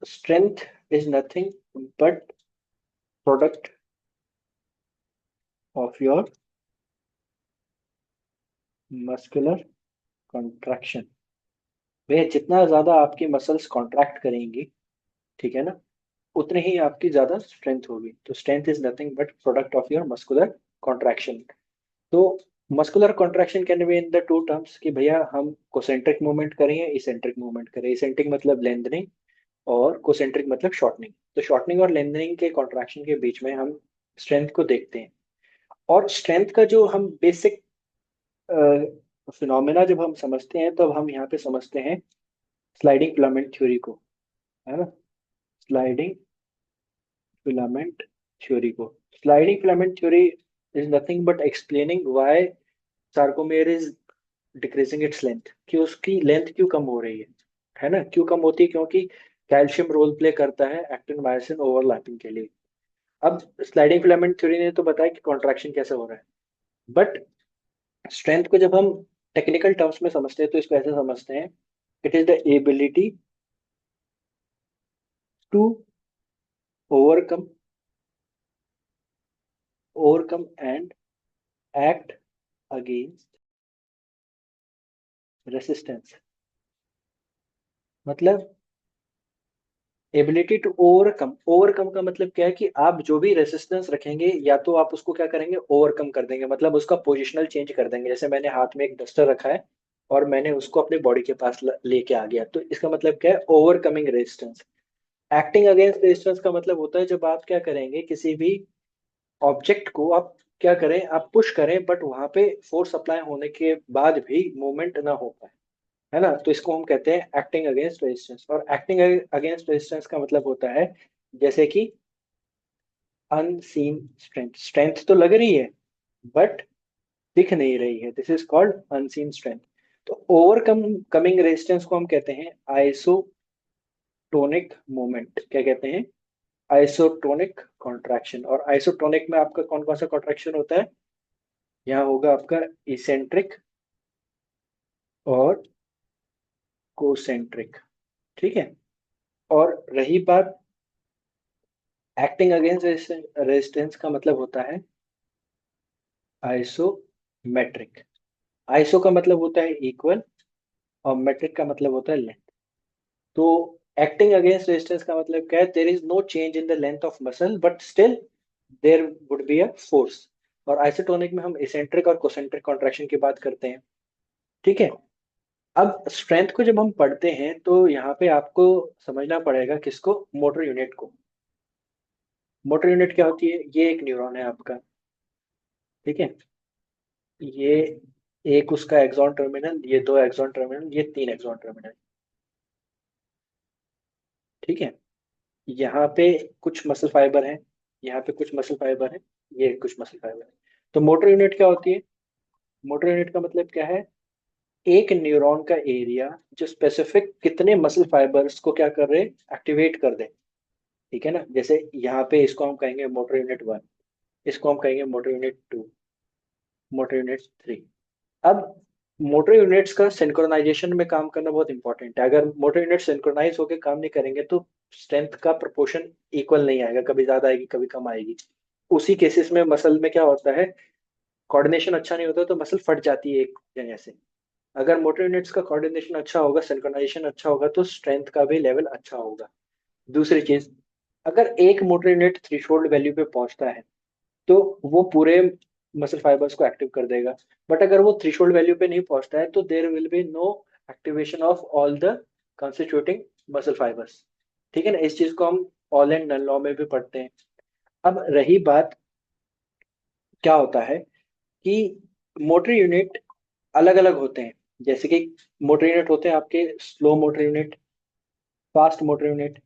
Strength is nothing but product of your muscular contraction। भैया जितना ज्यादा आपकी मसल्स कॉन्ट्रैक्ट करेंगी, ठीक है ना, उतने ही आपकी ज्यादा स्ट्रेंथ होगी। तो strength is nothing but product of your muscular contraction. तो muscular contraction can be in the two terms कि भैया हम कोसेंट्रिक मूवमेंट करें या इसेंट्रिक मूवमेंट करें। इसेंट्रिक मतलब लेंथनिंग और कोसेंट्रिक मतलब शॉर्टनिंग। तो शॉर्टनिंग और लेंथनिंग के कॉन्ट्रैक्शन के बीच में हम स्ट्रेंथ को देखते हैं। और स्ट्रेंथ का जो हम बेसिक फिनोमेना जब हम समझते हैं, तब हम यहाँ पे समझते हैं स्लाइडिंग फिलामेंट थ्योरी को, है ना। स्लाइडिंग फिलामेंट थ्योरी को। Sliding filament theory is nothing but explaining why sarcomere is decreasing its length, कि उसकी लेंथ क्यों कम हो रही है ना। क्यों कम होती है? क्योंकि कैल्शियम रोल प्ले करता है एक्टिन मायोसिन ओवरलैपिंग के लिए। अब स्लाइडिंग फिलामेंट थ्योरी ने तो बताया कि कॉन्ट्रैक्शन कैसे हो रहा है, बट स्ट्रेंथ को जब हम टेक्निकल टर्म्स में समझते हैं तो इसको ऐसे समझते हैं, it is the ability to overcome overcome and act against resistance. मतलब एबिलिटी टू ओवरकम। ओवरकम का मतलब क्या है कि आप जो भी रेसिस्टेंस रखेंगे, या तो आप उसको क्या करेंगे, ओवरकम कर देंगे, मतलब उसका पोजिशनल चेंज कर देंगे। जैसे मैंने हाथ में एक डस्टर रखा है और मैंने उसको अपने बॉडी के पास लेके आ गया, तो इसका मतलब क्या है, overcoming resistance. Acting against resistance का मतलब होता है जब आप क्या करेंगे, किसी भी ऑब्जेक्ट को आप क्या करें, आप पुश करें, बट वहां पे फोर्स अप्लाई होने के बाद भी मूवमेंट ना हो पाए, है ना। तो इसको हम कहते हैं एक्टिंग अगेंस्ट रेजिस्टेंस। और एक्टिंग अगेंस्ट रेजिस्टेंस का मतलब होता है जैसे कि अनसीन स्ट्रेंथ। स्ट्रेंथ तो लग रही है बट दिख नहीं रही है, this is called unseen strength. तो ओवरकम कमिंग रेजिस्टेंस को हम कहते हैं आइसोटोनिक मूवमेंट। क्या कहते हैं? Isotonic contraction. और आइसोटोनिक में आपका कौन कौन सा कॉन्ट्रैक्शन होता है? यहाँ होगा आपका इसेंट्रिक और कोसेंट्रिक, ठीक है। और रही बात एक्टिंग अगेंस्ट रेजिस्टेंस का मतलब होता है आइसोमेट्रिक। आइसो का मतलब होता है इक्वल और मेट्रिक का मतलब होता है लेंथ। तो एक्टिंग अगेंस्ट रेजिस्टेंस का मतलब क्या है? There is no change in the length of muscle but still there would be a force. और आइसोटोनिक में हम इसेंट्रिक और कोसेंट्रिक कॉन्ट्रैक्शन की बात करते हैं, ठीक है। अब स्ट्रेंथ को जब हम पढ़ते हैं तो यहाँ पे आपको समझना पड़ेगा किसको, मोटर यूनिट को। मोटर यूनिट क्या होती है? ये एक न्यूरॉन है आपका, ठीक है। ये एक उसका एक्सॉन टर्मिनल, ये दो एक्सॉन टर्मिनल, ये तीन एक्सॉन टर्मिनल, ठीक है। यहाँ पे कुछ मसल फाइबर है, यहाँ पे कुछ मसल फाइबर है, ये कुछ मसल फाइबर है। तो मोटर यूनिट क्या होती है? मोटर यूनिट का मतलब क्या है? एक न्यूरॉन का एरिया जो स्पेसिफिक कितने मसल फाइबर्स को क्या कर रहे, एक्टिवेट कर दे, ठीक है ना। जैसे यहाँ पे इसको हम कहेंगे मोटर यूनिट 1, इसको हम कहेंगे मोटर यूनिट 2, मोटर यूनिट 3। अब मोटर यूनिट्स का सिंक्रोनाइजेशन में काम करना बहुत इंपॉर्टेंट है। अगर मोटर यूनिट सिंक्रोनाइज होकर काम नहीं करेंगे तो स्ट्रेंथ का प्रोपोर्शन इक्वल नहीं आएगा, कभी ज्यादा आएगी कभी कम आएगी। उसी केसेस में मसल में क्या होता है, कोऑर्डिनेशन अच्छा नहीं होता तो मसल फट जाती है एक जगह से। अगर मोटर यूनिट्स का कोऑर्डिनेशन अच्छा होगा, सिंक्रोनाइजेशन अच्छा होगा, तो स्ट्रेंथ का भी लेवल अच्छा होगा। दूसरी चीज, अगर एक मोटर यूनिट थ्रेशोल्ड वैल्यू पे पहुंचता है तो वो पूरे मसल फाइबर्स को एक्टिव कर देगा। बट अगर वो थ्रेशोल्ड वैल्यू पे नहीं पहुंचता है तो there will be no activation of all the constituting muscle fibres, ठीक है ना। इस चीज को हम ऑल एंड नन लॉ में भी पढ़ते हैं। अब रही बात, क्या होता है कि मोटर यूनिट अलग अलग होते हैं। जैसे कि मोटर यूनिट होते हैं आपके slow motor unit, fast motor unit,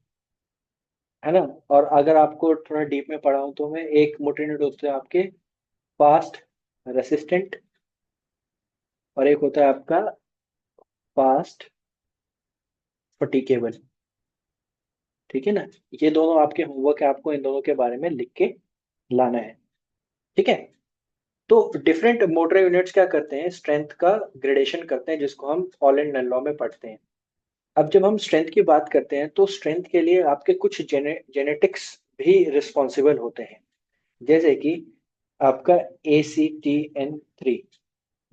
है ना। और अगर आपको थोड़ा डीप में पढ़ाऊं तो मैं, एक मोटर यूनिट होते हैं आपके फास्ट रेसिस्टेंट, और एक होता है आपका फास्ट फटीकेबल, ठीक है ना। ये दोनों आपके होमवर्क है, आपको इन दोनों के बारे में लिख के लाना है, ठीक है। तो डिफरेंट मोटर यूनिट्स क्या करते हैं, स्ट्रेंथ का ग्रेडेशन करते हैं, जिसको हम ऑल एंड नन लॉ में पढ़ते हैं। अब जब हम स्ट्रेंथ की बात करते हैं तो स्ट्रेंथ के लिए आपके कुछ जेनेटिक्स भी रिस्पॉन्सिबल होते हैं। जैसे कि आपका ACTN3,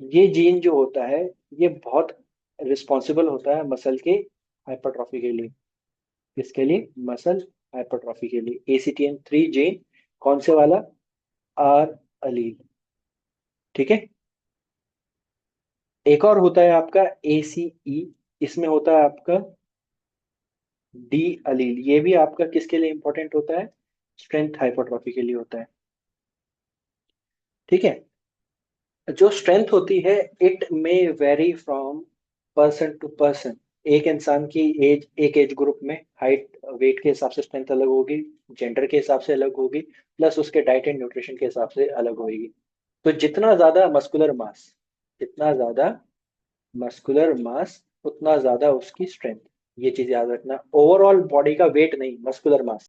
ये जीन जो होता है ये बहुत रिस्पॉन्सिबल होता है मसल के हाइपरट्रॉफी के लिए। किसके लिए? मसल हाइपरट्रॉफी के लिए ACTN3 जीन। कौन से वाला? आर अलील। ठीक है। एक और होता है आपका ACE, इसमें होता है आपका डी अलील। ये भी आपका किसके लिए इंपॉर्टेंट होता है? स्ट्रेंथ हाइपरट्रॉफी के लिए होता है। ठीक है। जो स्ट्रेंथ होती है it may vary from person to person. एक इंसान की एज, एक एज ग्रुप में हाइट वेट के हिसाब से स्ट्रेंथ अलग होगी, जेंडर के हिसाब से अलग होगी, प्लस उसके डाइट एंड न्यूट्रिशन के हिसाब से अलग होगी। तो जितना ज्यादा मस्कुलर मास, जितना ज्यादा मस्कुलर मास उतना ज्यादा उसकी स्ट्रेंथ। ये चीज याद रखना, ओवरऑल बॉडी का वेट नहीं, मस्कुलर मास।